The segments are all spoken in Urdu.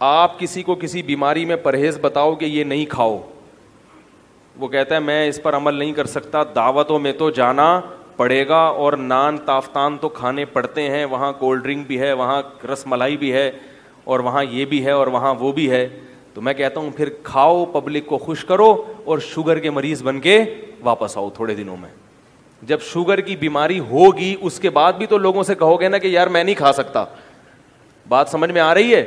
آپ کسی کو کسی بیماری میں پرہیز بتاؤ کہ یہ نہیں کھاؤ, وہ کہتا ہے میں اس پر عمل نہیں کر سکتا, دعوتوں میں تو جانا پڑے گا اور نان تافتان تو کھانے پڑتے ہیں, وہاں کولڈ ڈرنک بھی ہے, وہاں رس ملائی بھی ہے, اور وہاں یہ بھی ہے, اور وہاں وہ بھی ہے. تو میں کہتا ہوں پھر کھاؤ, پبلک کو خوش کرو, اور شوگر کے مریض بن کے واپس آؤ تھوڑے دنوں میں. جب شوگر کی بیماری ہوگی اس کے بعد بھی تو لوگوں سے کہو گے نا کہ یار میں نہیں کھا سکتا. بات سمجھ میں آ رہی ہے؟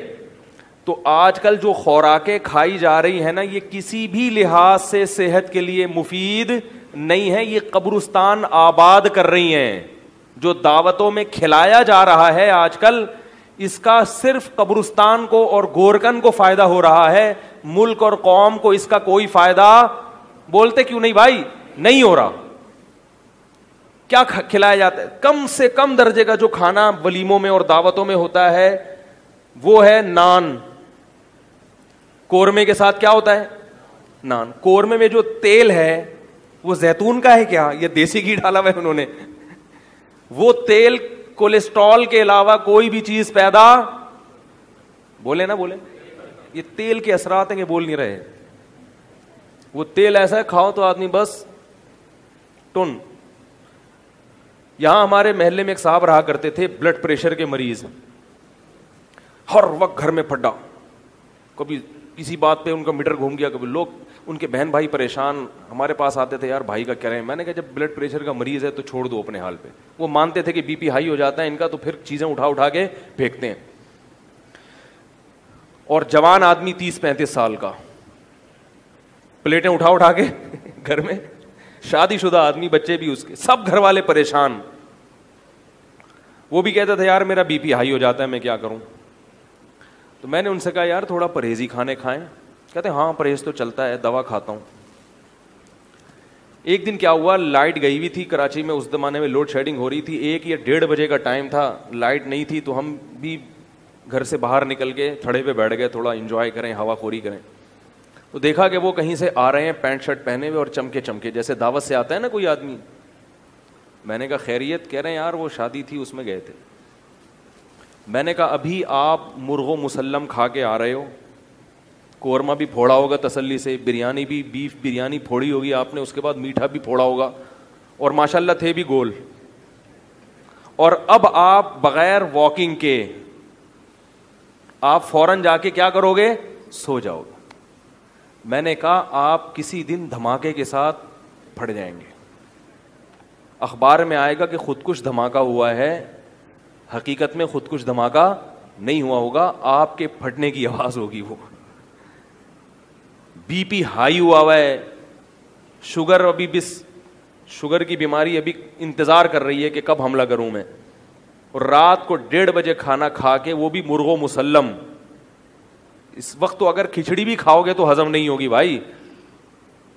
تو آج کل جو خوراکیں کھائی جا رہی ہیں نا, یہ کسی بھی لحاظ سے صحت کے لیے مفید نہیں ہے, یہ قبرستان آباد کر رہی ہیں. جو دعوتوں میں کھلایا جا رہا ہے آج کل, اس کا صرف قبرستان کو اور گورکن کو فائدہ ہو رہا ہے, ملک اور قوم کو اس کا کوئی فائدہ, بولتے کیوں نہیں بھائی, نہیں ہو رہا. کیا کھلایا جاتا ہے؟ کم سے کم درجے کا جو کھانا ولیموں میں اور دعوتوں میں ہوتا ہے وہ ہے نان. قورمے کے ساتھ کیا ہوتا ہے؟ نان. قورمے میں جو تیل ہے وہ زیتون کا ہے کیا, یہ دیسی گھی ڈالا ہوا ہے انہوں نے؟ وہ تیل کولیسٹرول کے علاوہ کوئی بھی چیز پیدا, بولے نا بولے, یہ تیل کے اثرات ہیں کہ بول نہیں رہے. وہ تیل ایسا ہے کھاؤ تو آدمی بس ٹن. یہاں ہمارے محلے میں ایک صاحب رہا کرتے تھے, بلڈ پریشر کے مریض, ہر وقت گھر میں پھڈا, کبھی کسی بات پہ ان کا میٹر گھوم گیا, کبھی لوگ ان کے بہن بھائی پریشان ہمارے پاس آتے تھے, یار بھائی کا کیا رہے ہیں. میں نے کہا جب بلڈ پریشر کا مریض ہے تو چھوڑ دو اپنے حال پہ. وہ مانتے تھے کہ بی پی ہائی ہو جاتا ہے ان کا, تو پھر چیزیں اٹھا کے پھینکتے ہیں. اور جوان آدمی 30-35 سال کا, پلیٹیں اٹھا کے گھر میں, شادی شدہ آدمی, بچے بھی اس کے, سب گھر والے پریشان. وہ بھی کہتا تھا یار میرا بی پی ہائی ہو جاتا ہے, میں کیا کروں. تو میں نے ان سے کہا یار تھوڑا پرہیزی کھانے کھائیں. کہتے ہاں پرہیز تو چلتا ہے, دوا کھاتا ہوں. ایک دن کیا ہوا, لائٹ گئی ہوئی تھی کراچی میں, اس زمانے میں لوڈ شیڈنگ ہو رہی تھی, 1 یا 1:30 بجے کا ٹائم تھا, لائٹ نہیں تھی. تو ہم بھی گھر سے باہر نکل کے تھڑے پہ بیٹھ گئے, تھوڑا انجوائے کریں, ہوا خوری کریں. تو دیکھا کہ وہ کہیں سے آ رہے ہیں پینٹ شرٹ پہنے ہوئے اور چمکے جیسے دعوت سے آتا ہے نا کوئی آدمی. میں نے کہا خیریت؟ کہہ رہے ہیں یار وہ شادی تھی اس میں گئے تھے. میں نے کہا ابھی آپ مرغ و مسلم کھا کے آ رہے ہو, قورمہ بھی پھوڑا ہوگا تسلی سے, بریانی بھی, بیف بریانی پھوڑی ہوگی آپ نے, اس کے بعد میٹھا بھی پھوڑا ہوگا, اور ماشاءاللہ تھے بھی گول, اور اب آپ بغیر واکنگ کے آپ فوراً جا کے کیا کرو گے؟ سو جاؤ گے. میں نے کہا آپ کسی دن دھماکے کے ساتھ پھٹ جائیں گے, اخبار میں آئے گا کہ خودکش دھماکہ ہوا ہے, حقیقت میں خودکش دھماکہ نہیں ہوا ہوگا, آپ کے پھٹنے کی آواز ہوگی. وہ بی پی ہائی ہوا ہے, شوگر ابھی شوگر کی بیماری ابھی انتظار کر رہی ہے کہ کب حملہ کروں میں, اور رات کو 1:30 بجے کھانا کھا کے, وہ بھی مرغ و مسلم. اس وقت تو اگر کھچڑی بھی کھاؤ گے تو ہضم نہیں ہوگی بھائی,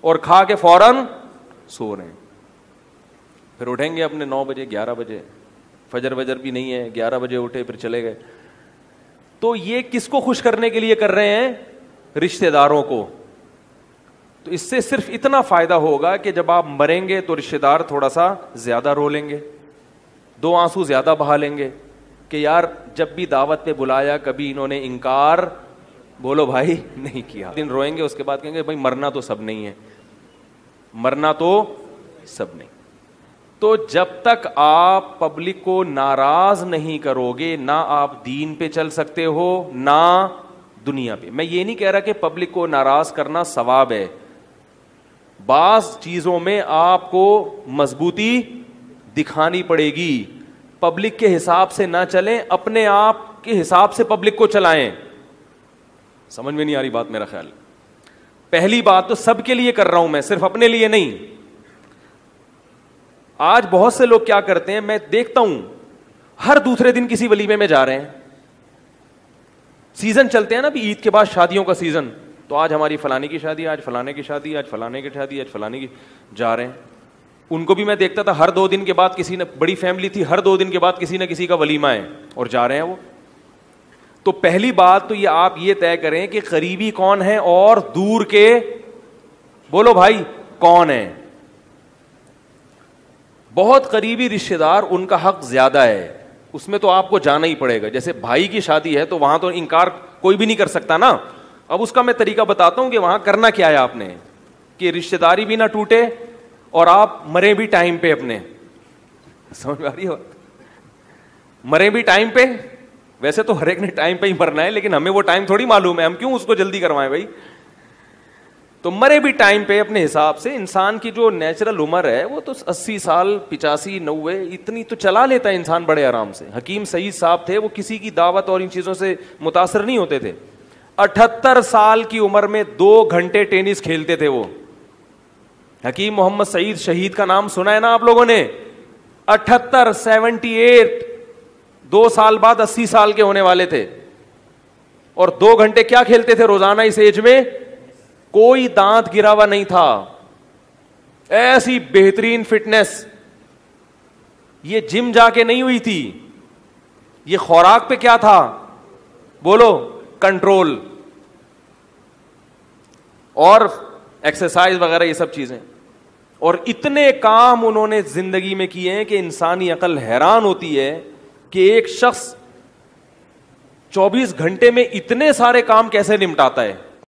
اور کھا کے فوراً سو رہے ہیں. پھر اٹھیں گے اپنے 9 بجے 11 بجے, فجر بھی نہیں ہے, 11 بجے اٹھے پھر چلے گئے. تو یہ کس کو خوش کرنے کے لیے کر رہے ہیں؟ رشتہ داروں کو. تو اس سے صرف اتنا فائدہ ہوگا کہ جب آپ مریں گے تو رشتہ دار تھوڑا سا زیادہ رو لیں گے, 2 آنسو زیادہ بہا لیں گے کہ یار جب بھی دعوت پہ بلایا کبھی انہوں نے انکار, بولو بھائی, نہیں کیا. دن روئیں گے, اس کے بعد کہیں گے بھائی مرنا تو سب نہیں ہے, مرنا تو سب نہیں. تو جب تک آپ پبلک کو ناراض نہیں کرو گے, نہ آپ دین پہ چل سکتے ہو نہ دنیا پہ. میں یہ نہیں کہہ رہا کہ پبلک کو ناراض کرنا ثواب ہے, بعض چیزوں میں آپ کو مضبوطی دکھانی پڑے گی. پبلک کے حساب سے نہ چلیں, اپنے آپ کے حساب سے پبلک کو چلائیں. سمجھ میں نہیں آ رہی بات؟ میرا خیال پہلی بات تو سب کے لیے کر رہا ہوں میں, صرف اپنے لیے نہیں. آج بہت سے لوگ کیا کرتے ہیں, میں دیکھتا ہوں ہر دوسرے دن کسی ولیمے میں جا رہے ہیں. سیزن چلتے ہیں نا بھی, عید کے بعد شادیوں کا سیزن, تو آج ہماری فلانی کی شادی, آج فلانے کی شادی, آج فلانے کی شادی, آج فلانے کی, جا رہے ہیں. ان کو بھی میں دیکھتا تھا ہر 2 دن کے بعد کسی نے, بڑی فیملی تھی, ہر 2 دن کے بعد کسی نہ کسی کا ولیمہ ہے اور جا رہے ہیں وہ. تو پہلی بات تو یہ آپ یہ طے کریں کہ قریبی کون ہے اور دور کے, بولو بھائی, کون ہے. بہت قریبی رشتہ دار, ان کا حق زیادہ ہے, اس میں تو آپ کو جانا ہی پڑے گا. جیسے بھائی کی شادی ہے تو وہاں تو انکار کوئی بھی نہیں کر سکتا نا. اب اس کا میں طریقہ بتاتا ہوں کہ وہاں کرنا کیا ہے آپ نے, کہ رشتہ داری بھی نہ ٹوٹے اور آپ مرے بھی ٹائم پہ اپنے. سمجھ میں آ رہی ہے؟ مرے بھی ٹائم پہ. ویسے تو ہر ایک نے ٹائم پہ ہی مرنا ہے, لیکن ہمیں وہ ٹائم تھوڑی معلوم ہے, ہم کیوں اس کو جلدی کروائیں بھائی. تو مرے بھی ٹائم پہ اپنے حساب سے. انسان کی جو نیچرل عمر ہے وہ تو 80 سال 85 90 اتنی تو چلا لیتا ہے انسان بڑے آرام سے. حکیم سعید صاحب تھے, وہ کسی کی دعوت اور ان چیزوں سے متاثر نہیں ہوتے تھے. 78 سال کی عمر میں 2 گھنٹے ٹینس کھیلتے تھے وہ. حکیم محمد سعید شہید کا نام سنا ہے نا آپ لوگوں نے. 78 2 سال بعد 80 سال کے ہونے والے تھے, اور 2 گھنٹے کیا کھیلتے تھے روزانہ اس ایج میں. کوئی دانت گرا ہوا نہیں تھا, ایسی بہترین فٹنس. یہ جم جا کے نہیں ہوئی تھی, یہ خوراک پہ کیا تھا بولو, کنٹرول, اور ایکسرسائز وغیرہ یہ سب چیزیں. اور اتنے کام انہوں نے زندگی میں کیے ہیں کہ انسانی عقل حیران ہوتی ہے کہ ایک شخص 24 گھنٹے میں اتنے سارے کام کیسے نمٹاتا ہے.